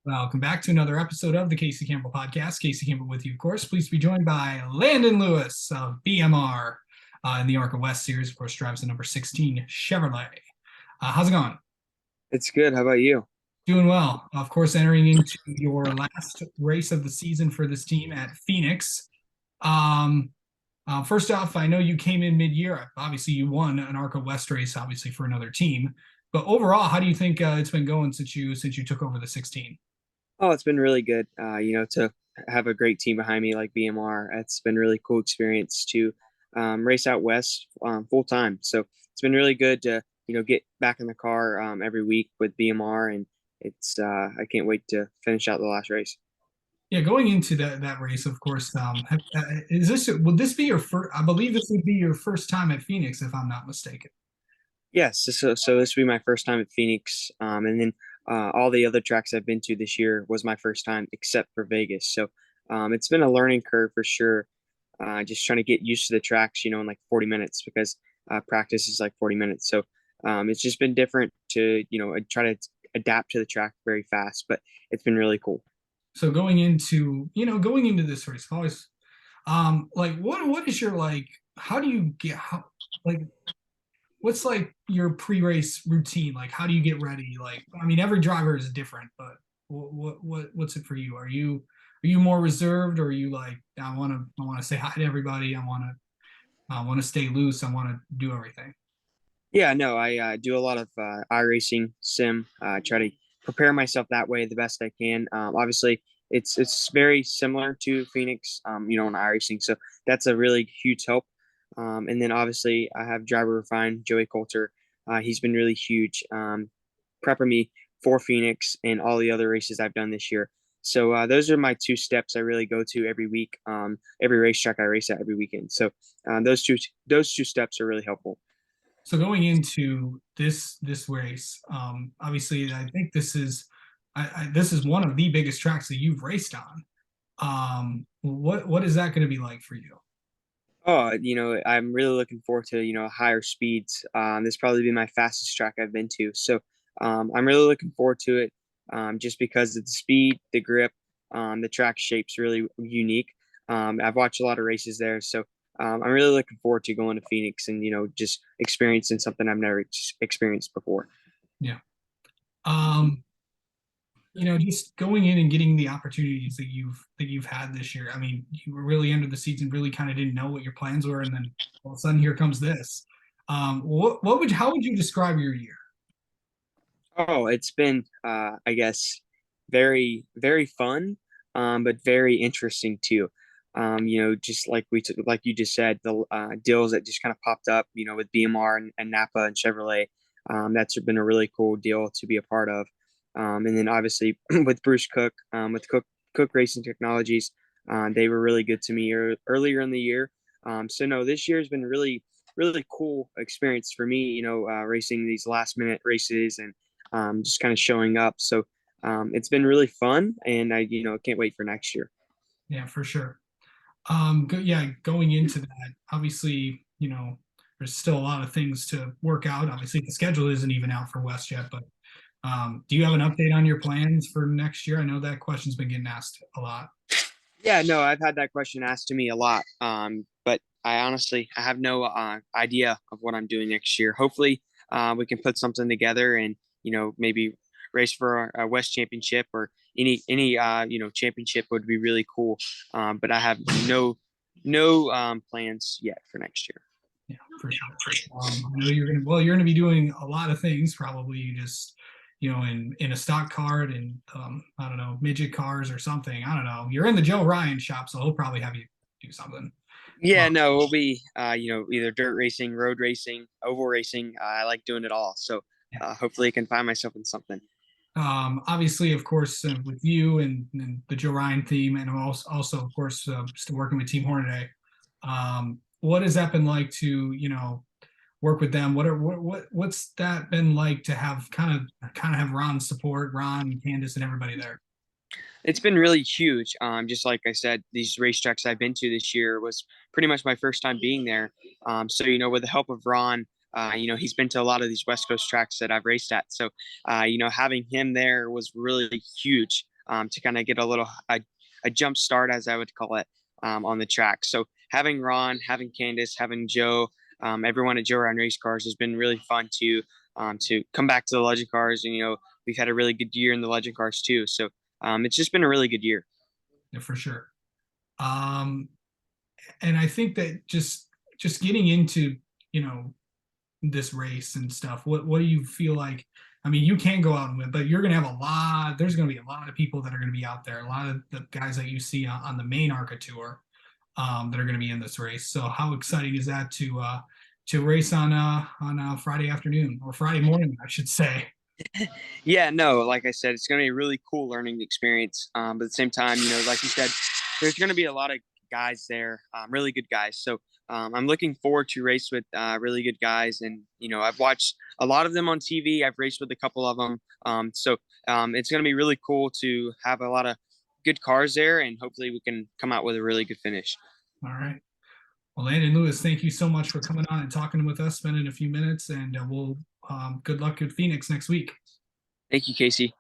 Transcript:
Welcome back to another episode of the Casey Campbell Podcast. Casey Campbell with you, of course. Pleased to be joined by Landen Lewis of BMR in the ARCA West series. Of course, drives the number 16 Chevrolet. How's it going? It's good. How about you? Doing well. Of course, entering into your last race of the season for this team at Phoenix. Um, First off, I know you came in mid-year. Obviously, you won an ARCA West race, obviously for another team. But overall, how do you think it's been going since you took over the 16? Oh, it's been really good. To have a great team behind me like BMR, it's been really cool experience to race out west full time. So it's been really good to get back in the car every week with BMR, and it's I can't wait to finish out the last race. Yeah, going into that race, of course. Is this would this be your first? I believe this would be your first time at Phoenix, if I'm not mistaken. Yes, so this will be my first time at Phoenix, and then all the other tracks I've been to this year was my first time, except for Vegas. So it's been a learning curve for sure. Just trying to get used to the tracks, in like 40 minutes because practice is like 40 minutes. So it's just been different to try to adapt to the track very fast, but it's been really cool. So going into this race, always like what is your like? How do you get how like what's like your pre-race routine? Like how do you get ready? Like I mean, every driver is different, but what's it for you? Are you more reserved, or are you like I want to say hi to everybody. I want to stay loose. I want to do everything. Yeah, no, I do a lot of iRacing sim. Try to prepare myself that way the best I can. Obviously, it's very similar to Phoenix, in iRacing, so that's a really huge help. And then obviously, I have driver refine Joey Coulter. He's been really huge, prepping me for Phoenix and all the other races I've done this year. So those are my two steps I really go to every week. Every racetrack I race at every weekend. So those two steps are really helpful. So going into this race, obviously, I think this is one of the biggest tracks that you've raced on. What is that going to be like for you? Oh, I'm really looking forward to, higher speeds. This probably be my fastest track I've been to. So I'm really looking forward to it just because of the speed, the grip, the track shape's really unique. I've watched a lot of races there. So I'm really looking forward to going to Phoenix and, just experiencing something I've never experienced before. Yeah. Um, just going in and getting the opportunities that you've had this year. I mean, you were really into the season, really kind of didn't know what your plans were, and then all of a sudden here comes this. How would you describe your year? Oh, it's been, I guess, very, very fun, but very interesting too. Just like like you just said, the deals that just kind of popped up, with BMR and Napa and Chevrolet. That's been a really cool deal to be a part of. And then obviously with Bruce Cook, with Cook Racing Technologies, they were really good to me earlier in the year. So no, this year has been really, really cool experience for me. Racing these last minute races and just kind of showing up. So it's been really fun, and I can't wait for next year. Yeah, for sure. Yeah, going into that, obviously, there's still a lot of things to work out. Obviously, the schedule isn't even out for West yet, but do you have an update on your plans for next year? I know that question's been getting asked a lot. Yeah, no, I've had that question asked to me a lot, but I have no idea of what I'm doing next year. Hopefully, we can put something together and maybe race for a West Championship or any championship would be really cool. But I have no plans yet for next year. Yeah, for sure. I know you're gonna be doing a lot of things. Probably you just, in a stock card and I don't know, midget cars or something. I don't know. You're in the Joe Ryan shop, so he'll probably have you do something. Yeah, no, it'll be either dirt racing, road racing, oval racing. I like doing it all, so Yeah. hopefully I can find myself in something. Obviously, of course, with you and the Joe Ryan theme, and also of course, still working with Team Hornaday. What has that been like to, work with them? What's that been like to have kind of have Ron's support, Ron, Candace, and everybody there? It's been really huge. Just like I said, these racetracks I've been to this year was pretty much my first time being there. So with the help of Ron, he's been to a lot of these West Coast tracks that I've raced at. So having him there was really huge. to kind of get a jump start, as I would call it, on the track. So having Ron, having Candace, having Joe, everyone at Joe Ryan Race Cars has been really fun to come back to the Legend Cars. And, we've had a really good year in the Legend Cars too. So it's just been a really good year. Yeah, for sure. Um, and I think that just getting into, you know, this race and stuff, what do you feel like? I mean, you can go out and win, but you're going to have there's going to be a lot of people that are going to be out there, a lot of the guys that you see on the main ARCA tour, that are going to be in this race. So how exciting is that to race on a Friday afternoon or Friday morning, I should say. Yeah, no, like I said, it's going to be a really cool learning experience. But at the same time, like you said, there's going to be a lot of guys there, really good guys. So I'm looking forward to race with really good guys. And, I've watched a lot of them on TV. I've raced with a couple of them. So it's going to be really cool to have a lot of good cars there. And hopefully we can come out with a really good finish. All right. Well, Landen Lewis, thank you so much for coming on and talking with us, spending a few minutes, and we'll good luck at Phoenix next week. Thank you, Casey.